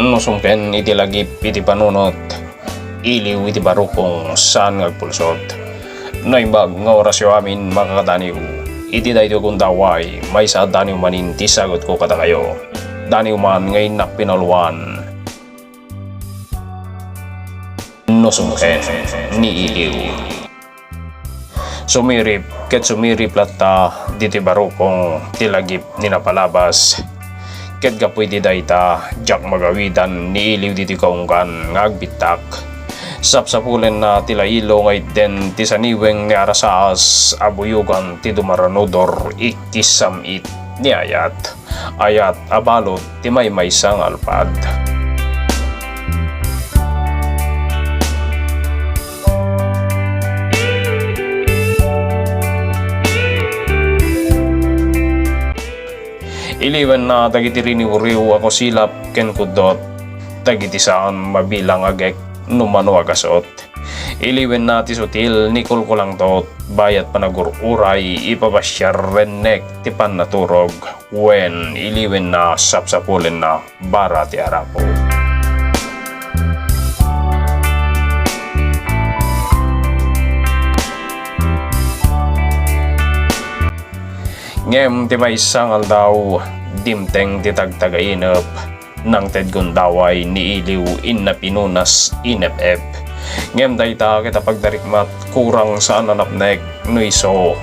Nusumken iti lagip iti panunot, iliw iti barukong saan ngagpulsot. Naimbag nga orasyo amin makakadaniw, iti dayto kung daway, may sa daniw manin ti sagot ko kada kayo. Daniw man ngayon na pinalwan, nusumken ni iliw. Sumirip, ket sumirip latta, diti barukong tilagip ni napalabas. Ket gapoy di dayta, jak magawidan ni iliw diti kaunggan ngagbitak. Sapsapulen na tila ilo ngay den ti saniweng ni arasaas abuyugan ti dumaranodor ikisamit ni ayat. Ayat abalot ti maymaysang alpad. Iliwan na dagiti riniwuriw ako silap ken kudot, dagiti saan mabilang agek numano agasot. Iliwan na ti sutil ni kulkulang tot, bayat panagururay ipabasyar renek ti pannaturog, wen iliwan na sapsapulen na bara ti arapo. Ngem ti may sangal daw, dimteng ti tagtagainep, nang ted gundaway ni iliw inna pinunas inep-ep. Ngem dayta kita pagdarikmat kurang sa ananapnek no iso.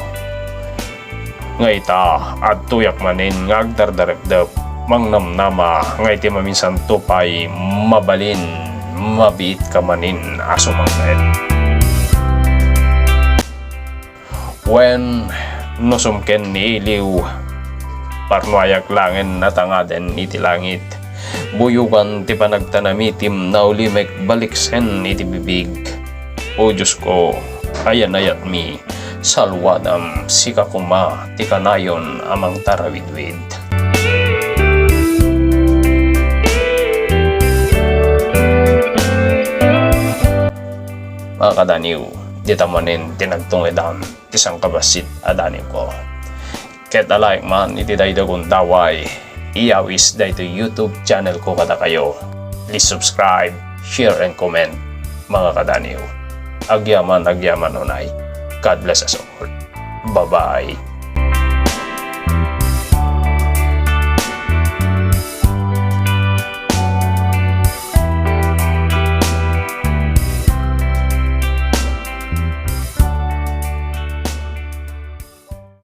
Ngayta at tuyak manin ngagdardarepdep, mangnamnama ngay ti maminsan tupay mabalin, mabiit ka manin asumangnet. When nusumken ni iliw, parnuayak langin natangaden iti langit, buyugan ti panagtanamitim na ulimek baliksen iti bibig. O Diyos ko, ayan-ayat mi, salwadam sika kuma ti kanayon amang tarawidwid. Mga kadaniw, di tamanin tinagtungidan tisang kabasit adani ko. Ket alike man iti dayto kung daway, iawis dayto YouTube channel ko kada kayo. Please subscribe, share and comment mga kadaniw. Agyaman unay. God bless us all. Bye-bye.